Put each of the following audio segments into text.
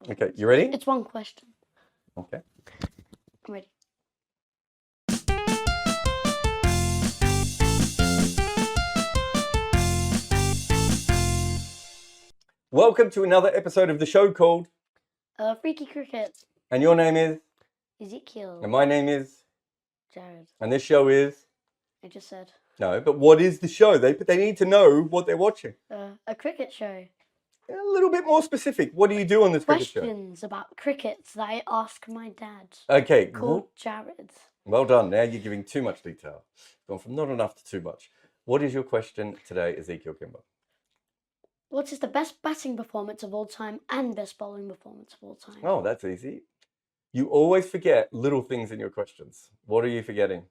Okay, you ready? It's one question. Okay. I'm ready. Welcome to another episode of the show called Fr'Eke'y Cricket. And your name is? Ezekiel. And my name is? Jared. And this show is? I just said. No, but what is the show? They need to know what they're watching. A cricket show. A little bit more specific. What do you do on this cricket show? Questions about cricket that I ask my dad. Okay. Called Jared. Well done. Now you're giving too much detail. Gone from not enough to too much. What is your question today, Ezekiel Kimber? What is the best batting performance of all time and best bowling performance of all time? Oh, that's easy. You always forget little things in your questions. What are you forgetting?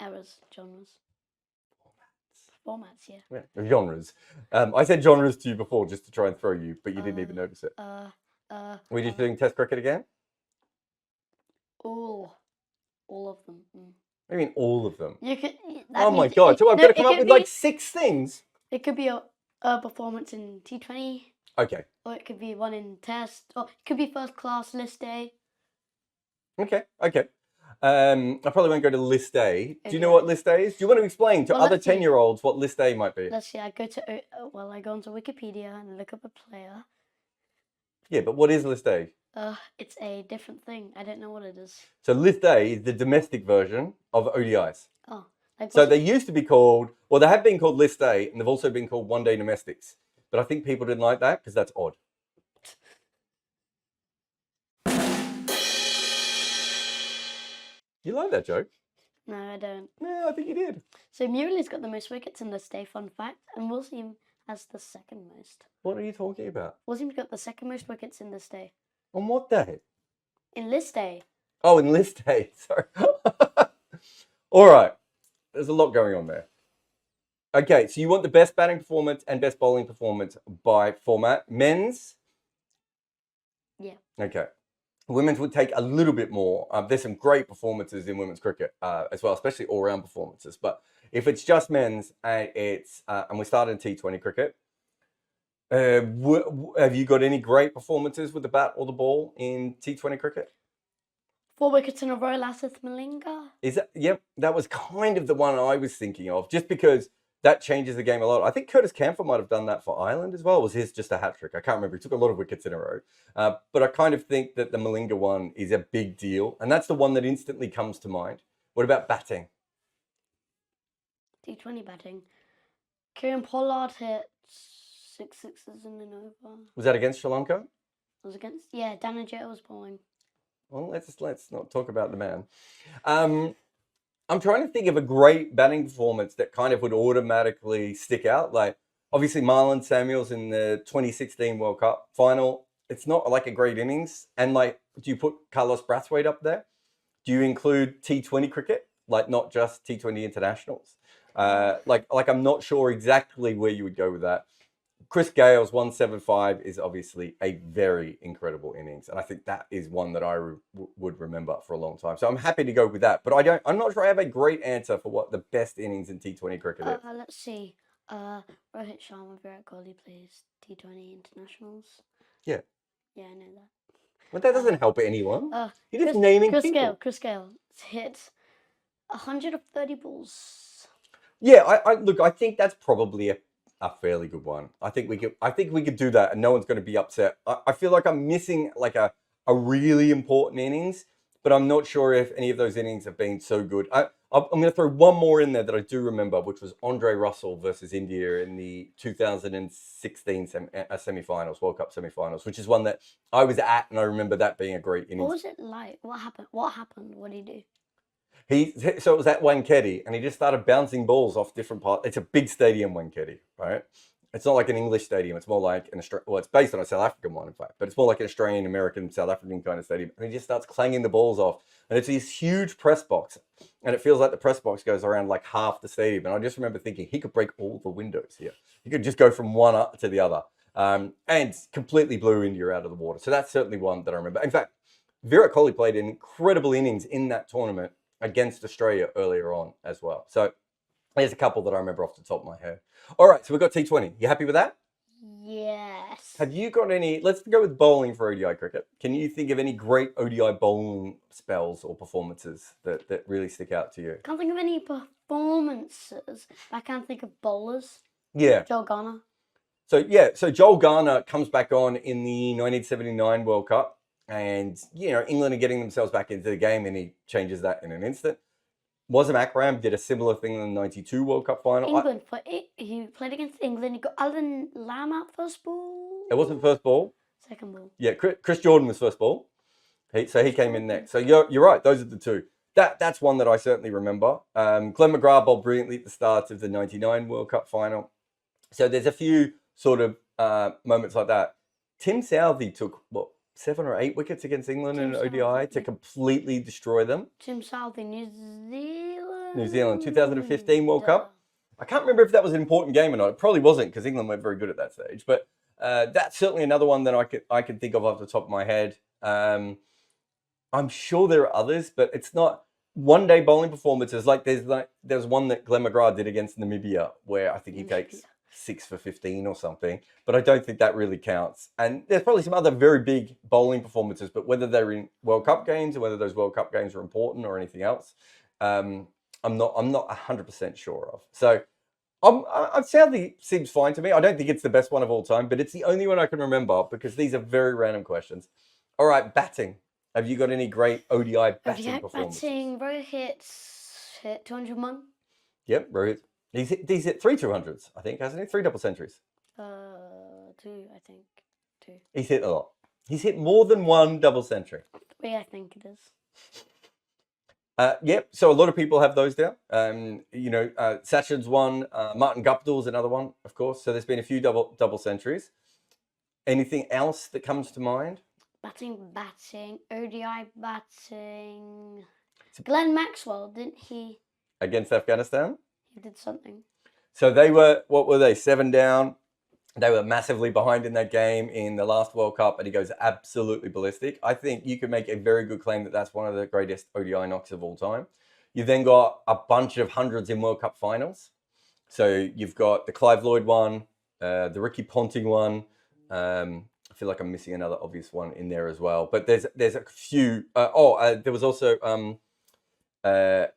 Errors, genres. Formats, yeah. Genres. I said genres to you before just to try and throw you, but you didn't even notice it. Were you doing Test cricket again? All of them. I mean, all of them. You could. Oh my God! So I've got to come up with like 6 things. It could be a performance in T20. Okay. Or it could be one in Test. Or it could be first class list day. Okay. I probably won't go to list A. Do you know what list A is? Do you want to explain to other 10-year-olds what list A might be? Let's see. I go onto Wikipedia and look up a player. Yeah, but what is list A? It's a different thing. I don't know what it is. So list A is the domestic version of ODIs. Oh. So they used to be called, they have been called list A, and they've also been called one-day domestics. But I think people didn't like that because that's odd. You like that joke? No, I don't. Yeah, I think you did. So Murley's got the most wickets in list A, fun fact, and Wilson has the second most. What are you talking about? Wilson's got the second most wickets in list A. On what day? In list A. Oh, in list A. Sorry. All right. There's a lot going on there. Okay, so you want the best batting performance and best bowling performance by format. Men's? Yeah. Okay. Women's would take a little bit more. There's some great performances in women's cricket as well, especially all-round performances. But if it's just men's and we start in T20 cricket, have you got any great performances with the bat or the ball in T20 cricket? 4 wickets in a row, Lasith Malinga. Is that? Yep, that was kind of the one I was thinking of, just because that changes the game a lot. I think Curtis Camphor might have done that for Ireland as well. Or was his just a hat trick? I can't remember. He took a lot of wickets in a row. But I kind of think that the Malinga one is a big deal, and that's the one that instantly comes to mind. What about batting? T20 batting. Kieran Pollard hit 6 sixes in an over. Was that against Sri Lanka? It was against, yeah, Danajit was bowling. Well, let's not talk about the man. I'm trying to think of a great batting performance that kind of would automatically stick out. Like, obviously, Marlon Samuels in the 2016 World Cup final. It's not like a great innings. And like, do you put Carlos Brathwaite up there? Do you include T20 cricket, like not just T20 internationals? Like I'm not sure exactly where you would go with that. Chris Gale's 175 is obviously a very incredible innings, and I think that is one that I would remember for a long time. So I'm happy to go with that, but I'm not sure I have a great answer for what the best innings in T20 cricket is. Let's see. Rohit Sharma, Virat Kohli plays T20 internationals. Yeah. Yeah, I know that. But that doesn't help anyone. You're just naming people. Chris Gale hit 130 balls. Yeah, I think that's probably a fairly good one. I think we could do that, and no one's going to be upset. I feel like I'm missing like a really important innings, but I'm not sure if any of those innings have been so good. I'm going to throw one more in there that I do remember, which was Andre Russell versus India in the 2016 semi-finals, World Cup semi-finals, which is one that I was at, and I remember that being a great innings. What was it like? What happened? What did he do? So it was at Wankhede, and he just started bouncing balls off different parts. It's a big stadium, Wankhede, right? It's not like an English stadium. It's more like it's based on a South African one, in fact, but it's more like an Australian, American, South African kind of stadium. And he just starts clanging the balls off, and it's this huge press box, and it feels like the press box goes around like half the stadium. And I just remember thinking he could break all the windows here. He could just go from one up to the other, and completely blew India out of the water. So that's certainly one that I remember. In fact, Virat Kohli played an incredible innings in that tournament against Australia earlier on as well. So there's a couple that I remember off the top of my head. All right, so we've got T20. You happy with that? Yes. Have you got any? Let's go with bowling for ODI cricket. Can you think of any great ODI bowling spells or performances that really stick out to you? Can't think of any performances. I can't think of bowlers. Yeah. Joel Garner. So Joel Garner comes back on in the 1979 World Cup, and England are getting themselves back into the game, and he changes that in an instant. Wasem Akram did a similar thing in the '92 World Cup final. England, he played against England. He got Alan Lamb out first ball. It wasn't first ball. Second ball. Yeah, Chris Jordan was first ball. So he came in next. So you're right. Those are the two. That's one that I certainly remember. Glenn McGrath bowled brilliantly at the start of the '99 World Cup final. So there's a few sort of moments like that. Tim Southey took 7 or 8 wickets against England in ODI to completely destroy them. Tim Southey, New Zealand. New Zealand, 2015 World Cup. I can't remember if that was an important game or not. It probably wasn't because England weren't very good at that stage. But that's certainly another one that I could think of off the top of my head. I'm sure there are others, but it's not one-day bowling performances. There's one that Glenn McGrath did against Namibia where I think he takes 6 for 15 or something, but I don't think that really counts. And there's probably some other very big bowling performances, but whether they're in World Cup games or whether those World Cup games are important or anything else, I'm not 100% sure of. So Southey seems fine to me. I don't think it's the best one of all time, but it's the only one I can remember because these are very random questions. All right, batting. Have you got any great ODI batting performances? Rohit's hit 201. Yep, Rohit. He's hit 3 200s, I think, hasn't he? 3 double centuries. 2, I think. 2. He's hit a lot. He's hit more than 1 double century. 3, I think it is. Yep. So a lot of people have those down. Sachin's one. Martin Guptill's another one, of course. So there's been a few double centuries. Anything else that comes to mind? Batting, ODI batting. Glenn Maxwell, didn't he? Against Afghanistan? He did something. So they were, 7 down? They were massively behind in that game in the last World Cup, and he goes absolutely ballistic. I think you could make a very good claim that that's one of the greatest ODI knocks of all time. You've then got a bunch of hundreds in World Cup finals. So you've got the Clive Lloyd one, the Ricky Ponting one. I feel like I'm missing another obvious one in there as well. But there's a few. There was also I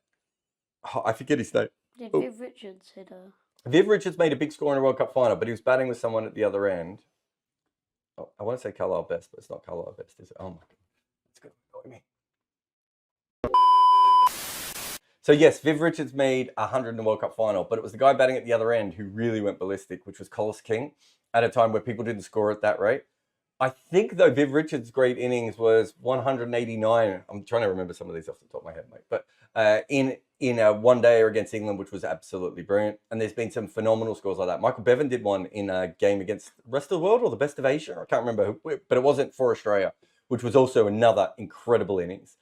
forget his name. Did Viv Richards hit a... Viv Richards made a big score in a World Cup final, but he was batting with someone at the other end. Oh, I want to say Carlisle Best, but it's not Carlisle Best, is it? Oh my God. It's good. What do you mean? So yes, Viv Richards made 100 in the World Cup final, but it was the guy batting at the other end who really went ballistic, which was Collis King, at a time where people didn't score at that rate. I think, though, Viv Richards' great innings was 189. I'm trying to remember some of these off the top of my head, mate. But in a one-day against England, which was absolutely brilliant. And there's been some phenomenal scores like that. Michael Bevan did one in a game against the rest of the world or the best of Asia. I can't remember, but it wasn't for Australia, which was also another incredible innings.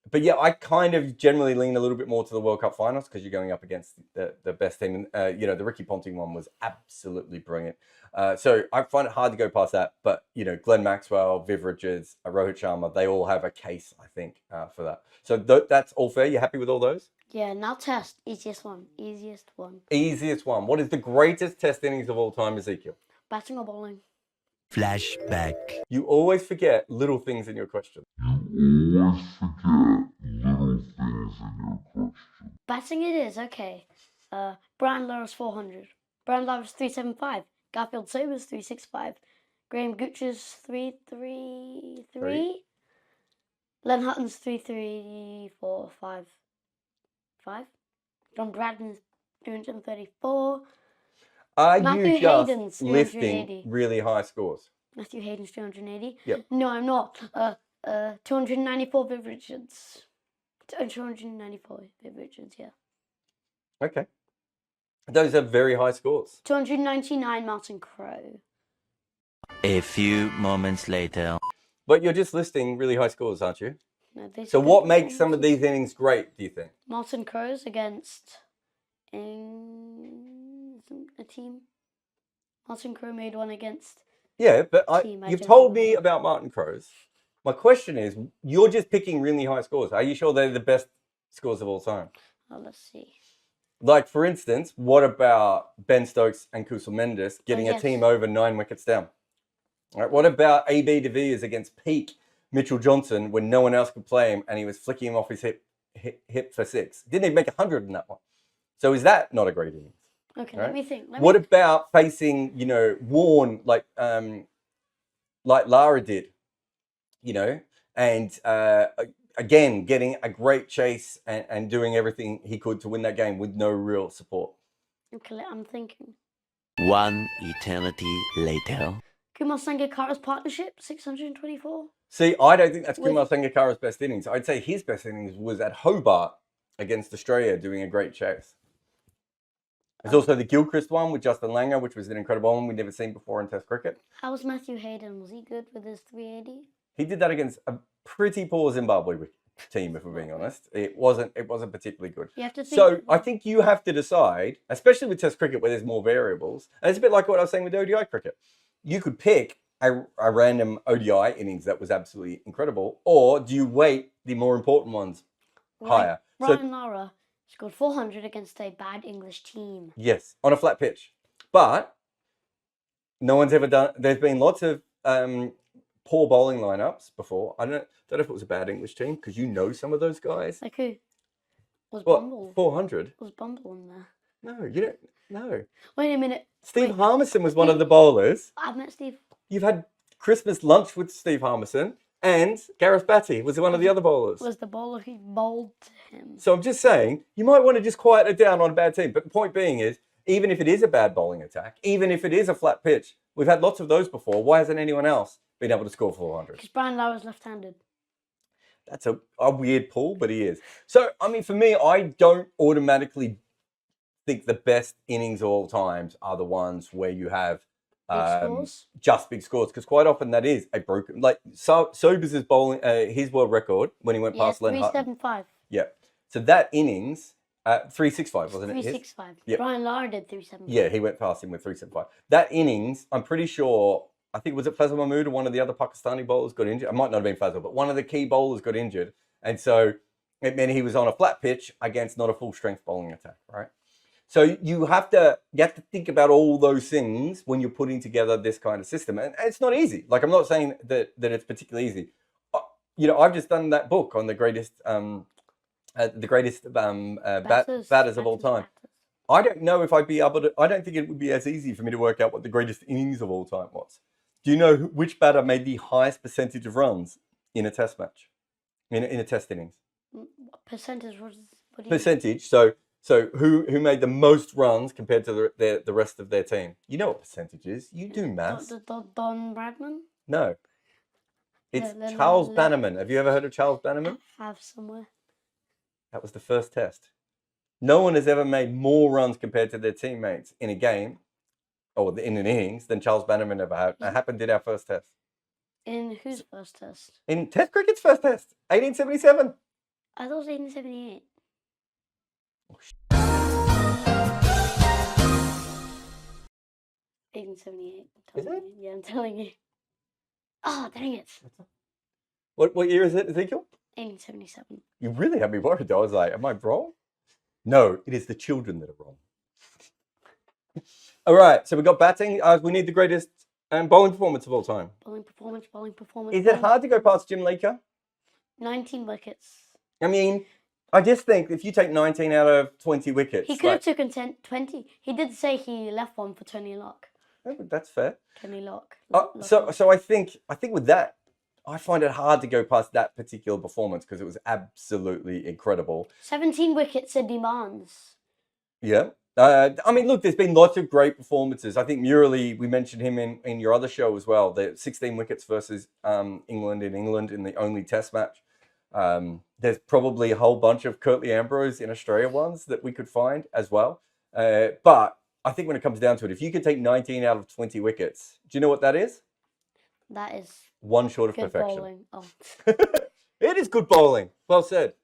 But yeah, I kind of generally lean a little bit more to the World Cup finals because you're going up against the best team. And, the Ricky Ponting one was absolutely brilliant. So I find it hard to go past that. But, Glenn Maxwell, Viv Richards, Rohit Sharma, they all have a case, I think, for that. So that's all fair. You happy with all those? Yeah, now test. Easiest one. Easiest one. What is the greatest test innings of all time, Ezekiel? Batting or bowling? Flashback. You always forget little things in your question. Batting it is, okay. Brian Lara's 400. Brian Lara's 375. Garfield Sober's 365. Graham Gooch's 333. Len Hutton's 334.5. John Bradman's 334. Are Matthew you just Hayden's lifting 380. really high scores? Matthew Hayden's 380. Yep. No, I'm not. 294 Viv Richards. 294 Viv Richards, yeah. Okay. Those are very high scores. 299 Martin Crowe. A few moments later. But you're just listing really high scores, aren't you? No, So what makes some of these innings great, do you think? Martin Crowe's against a team. Martin Crowe made one against... Yeah, but you've told me know. about Martin Crowe's. My question is, you're just picking really high scores. Are you sure they're the best scores of all time? Oh, let's see. Like, for instance, what about Ben Stokes and Kusal Mendes getting a yes. team over 9 wickets down? All right, what about AB de Villiers against peak Mitchell Johnson when no one else could play him and he was flicking him off his hip for 6? Didn't even make 100 in that one. So is that not a great innings? Okay, Right? let me think. What about facing, Warne like Lara did, and again getting a great chase and doing everything he could to win that game with no real support? Okay, I'm thinking. One eternity later. Kumar Sangakkara's partnership, 624. See, I don't think that's With- Kumar Sangakkara's best innings. I'd say his best innings was at Hobart against Australia, doing a great chase. There's also the Gilchrist one with Justin Langer, which was an incredible one we'd never seen before in Test cricket. How was Matthew Hayden? Was he good with his 380? He did that against a pretty poor Zimbabwe team, if we're being honest. It wasn't particularly good. You have to think. So I think you have to decide, especially with Test cricket where there's more variables, and it's a bit like what I was saying with ODI cricket. You could pick a random ODI innings that was absolutely incredible, or do you weight the more important ones higher? Ryan Lara scored 400 against a bad English team. Yes, on a flat pitch. But no one's ever done. There's been lots of poor bowling lineups before. I don't know if it was a bad English team because you know some of those guys. Like who? Was What, Bumble? 400? Was Bumble in there? No, you don't. No. Wait a minute. Steve Wait. Harmison was one of the bowlers. I've met Steve. You've had Christmas lunch with Steve Harmison, and Gareth Batty was one of the other bowlers. Was the bowler who bowled to him. So I'm just saying, you might want to just quiet it down on a bad team. But the point being is, even if it is a bad bowling attack, even if it is a flat pitch, we've had lots of those before. Why hasn't anyone else been able to score 400? Because Brian Lara's left-handed. That's a weird pull, but he is. So, I mean, for me, I don't automatically think the best innings of all times are the ones where you have Scores? just big scores, because quite often that is a broken, like Sobers' bowling, his world record when he went past Len Hutton. 375. Yeah. So that innings, 365, wasn't it? 365. Yeah. Brian Lara did 375. Yeah, he went past him with 375. That innings, I'm pretty sure, I think, was it Fazal Mahmood or one of the other Pakistani bowlers got injured? It might not have been Fazal, but one of the key bowlers got injured. And so it meant he was on a flat pitch against not a full strength bowling attack, right? So you have to think about all those things when you're putting together this kind of system. And it's not easy. Like, I'm not saying that it's particularly easy. I've just done that book on the greatest batters of all time. I don't know if I'd be able to. I don't think it would be as easy for me to work out what the greatest innings of all time was. Do you know which batter made the highest percentage of runs in a test match, in a test innings? What percentage was? What do you Percentage. So who made the most runs compared to the rest of their team? You know what percentage is. You do maths. Don Bradman? No. It's No, Charles Bannerman. Have you ever heard of Charles Bannerman? I have somewhere. That was the first test. No one has ever made more runs compared to their teammates in a game or in an innings than Charles Bannerman ever had. It happened in our first test. In whose first test? In Test cricket's first test, 1877. I thought it was 1878. 1878. Is it? Yeah, I'm telling you. Oh, dang it. What year is it, Ezekiel? 1877. You really had me worried though. I was like, am I wrong? No, it is the children that are wrong. All right, so we got batting. We need the greatest bowling performance of all time. Bowling performance. Is it hard to go past Jim Leaker? 19 wickets. I mean, I just think if you take 19 out of 20 wickets, He could have taken 20. He did say he left one for Tony Locke. that's fair. Tony Locke. So I think with that, I find it hard to go past that particular performance because it was absolutely incredible. 17 wickets in demands. Yeah. I mean, look, there's been lots of great performances. I think Murali, we mentioned him in your other show as well. The 16 wickets versus England in the only test match. There's probably a whole bunch of Curtly Ambrose in Australia ones that we could find as well. But I think when it comes down to it, if you could take 19 out of 20 wickets, do you know what that is? That is one short of good perfection. bowling. Oh. It is good bowling. Well said.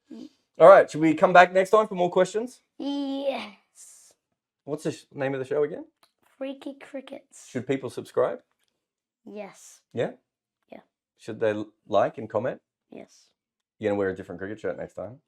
All right, should we come back next time for more questions? Yes. What's the name of the show again? Fr'Eke'y Cricket. Should people subscribe? Yes. Yeah? Yeah. Should they like and comment? Yes. You're going to wear a different cricket shirt next time?